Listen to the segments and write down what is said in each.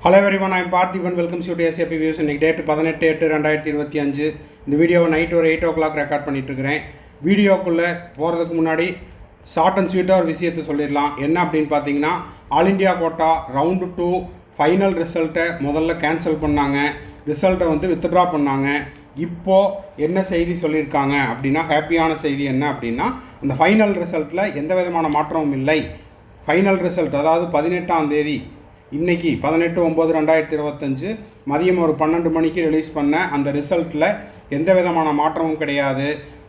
Hello everyone, I am Parthiban. Welcome to SAP Views. In date 18/8/2025 இந்த வீடியோவை night ஒரு 8 o'clock record பண்ணிட்டு இருக்கிறேன். வீடியோக்குள்ளே போகிறதுக்கு முன்னாடி ஷார்ட் அண்ட் ஸ்வீட்டாக ஒரு விஷயத்தை சொல்லிடலாம். என்ன அப்படின்னு பார்த்தீங்கன்னா, all India quota round 2 final ரிசல்ட்டை முதல்ல கேன்சல் பண்ணாங்க. ரிசல்ட்டை வித்ட்ரா பண்ணாங்க. இப்போது என்ன செய்தி சொல்லியிருக்காங்க அப்படின்னா, ஹாப்பியான செய்தி என்ன அப்படின்னா, அந்த ஃபைனல் ரிசல்ட்டில் எந்த விதமான மாற்றமும் இல்லை. ஃபைனல் ரிசல்ட் அதாவது 18ஆம் தேதி இன்றைக்கி 18/9/2025 மதியம் ஒரு 12 மணிக்கு ரிலீஸ் பண்ண அந்த ரிசல்ட்டில் எந்த விதமான மாற்றமும் கிடையாது.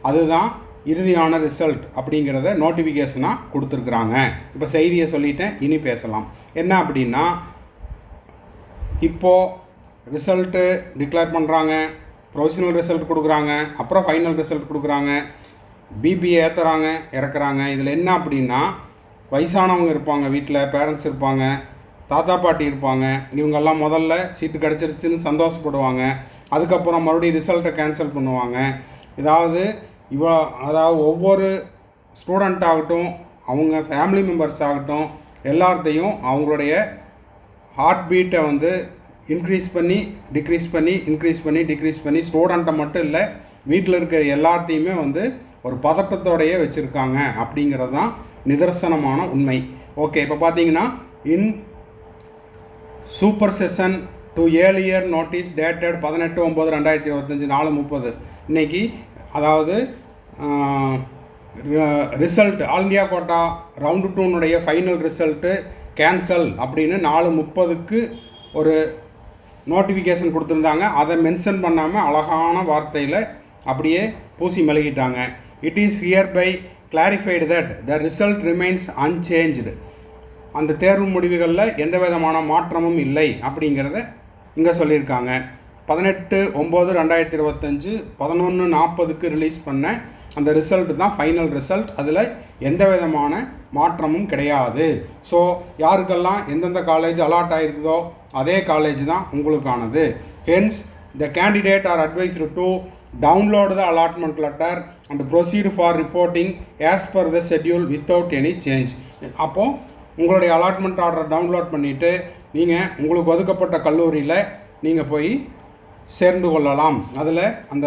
அதுதான் இறுதியான ரிசல்ட் அப்படிங்கிறத நோட்டிஃபிகேஷனாக கொடுத்துருக்குறாங்க. இப்போ செய்தியை சொல்லிட்டேன், இனி பேசலாம். என்ன அப்படின்னா, இப்போது ரிசல்ட்டு டிக்ளேர் பண்ணுறாங்க, ப்ரொவிஷனல் ரிசல்ட் கொடுக்குறாங்க, அப்புறம் ஃபைனல் ரிசல்ட் கொடுக்குறாங்க, பிபிஏ ஏற்றுறாங்க இறக்குறாங்க. இதில் என்ன அப்படின்னா, வயசானவங்க இருப்பாங்க, வீட்டில் பேரண்ட்ஸ் இருப்பாங்க, தாத்தா பாட்டி இருப்பாங்க. இவங்கெல்லாம் முதல்ல சீட்டு கிடச்சிருச்சுன்னு சந்தோஷப்படுவாங்க. அதுக்கப்புறம் மறுபடியும் ரிசல்ட்டை கேன்சல் பண்ணுவாங்க. அதாவது ஒவ்வொரு ஸ்டூடெண்ட் ஆகட்டும், அவங்க ஃபேமிலி மெம்பர்ஸ் ஆகட்டும், எல்லாத்தையும் அவங்களுடைய ஹார்ட் பீட்டை இன்க்ரீஸ் பண்ணி டிக்ரீஸ் பண்ணி ஸ்டூடெண்ட்டை மட்டும் இல்லை, வீட்டில் இருக்கிற எல்லாத்தையுமே ஒரு பதட்டத்தோடையே வச்சுருக்காங்க. அப்படிங்கிறது தான் நிதர்சனமான உண்மை. ஓகே, இப்போ பார்த்தீங்கன்னா, in super session to earlier notice dated 18/9/2025 4:30 இன்றைக்கி, அதாவது result all India quota round 2 final result cancel அப்படின்னு 4:30க்கு ஒரு நோட்டிஃபிகேஷன் கொடுத்துருந்தாங்க. அதை மென்ஷன் பண்ணாமல் அழகான வார்த்தையில் அப்படியே பூசி மெழுகிட்டாங்க. It is here by clarified that the result remains unchanged. அந்த தேர்வு முடிவுகளில் எந்த விதமான மாற்றமும் இல்லை அப்படிங்கிறத இங்கே சொல்லியிருக்காங்க. 18/9/2025 11:40க்கு ரிலீஸ் பண்ண அந்த ரிசல்ட் தான் ஃபைனல் ரிசல்ட். அதில் எந்த விதமான மாற்றமும் கிடையாது. ஸோ யாருக்கெல்லாம் எந்தெந்த காலேஜ் அலாட் ஆகிருக்குதோ அதே காலேஜ் தான் உங்களுக்கானது. Hence the candidate are advised to download the allotment letter and proceed for reporting as per the schedule without any change. அப்போது உங்களுடைய அலாட்மெண்ட் ஆர்டரை டவுன்லோட் பண்ணிவிட்டு நீங்கள் உங்களுக்கு ஒதுக்கப்பட்ட கல்லூரியில் நீங்கள் போய் சேர்ந்து கொள்ளலாம். அதில் அந்த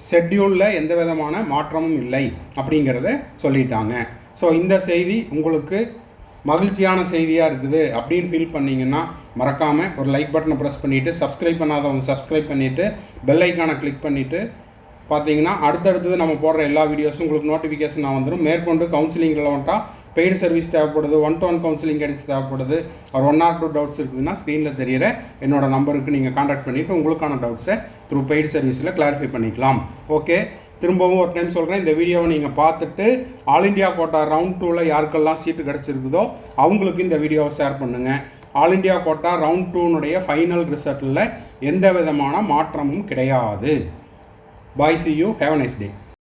ஷெட்யூலில் எந்த விதமான மாற்றமும் இல்லை அப்படிங்கிறத சொல்லிட்டாங்க. ஸோ இந்த செய்தி உங்களுக்கு மகிழ்ச்சியான செய்தியாக இருக்குது அப்படின்னு ஃபீல் பண்ணிங்கன்னா, மறக்காமல் ஒரு லைக் பட்டனை ப்ரெஸ் பண்ணிவிட்டு, சப்ஸ்கிரைப் பண்ணாதவங்க சப்ஸ்கிரைப் பண்ணிவிட்டு, பெல் ஐக்கானை கிளிக் பண்ணிவிட்டு பார்த்தீங்கன்னா, அடுத்தடுத்தது நம்ம போடுற எல்லா வீடியோஸும் உங்களுக்கு நோட்டிஃபிகேஷன் வந்துடும். மேற்கொண்டு கவுன்சிலிங் ரிலவெண்ட்டாக பெய்டு சர்வீஸ் தேவைப்படுது, 1-to-1 கவுன்சிலிங் கிடைச்சி தேவைப்படுது, ஒரு 1 or 2 டவுட்ஸ் இருக்குதுன்னா ஸ்க்ரீனில் தெரிகிற என்னோடய நம்பருக்கு நீங்கள் கான்டாக்ட் பண்ணிவிட்டு உங்களுக்கான டவுட்ஸை த்ரூ பெய்டு சர்வீஸில் கிளாரிஃபை பண்ணிக்கலாம். ஓகே, திரும்பவும் ஒரு டைம் சொல்கிறேன், இந்த வீடியோவை நீங்கள் பார்த்துட்டு ஆல் இண்டியா கோட்டா ரவுண்ட் 2ல் யாருக்கெல்லாம் சீட்டு கிடச்சிருக்குதோ அவங்களுக்கு இந்த வீடியோவை ஷேர் பண்ணுங்கள். All India quota round 2 final ரிசல்ட்டில் எந்த விதமான மாற்றமும் கிடையாது. பாய், see you, have a nice day.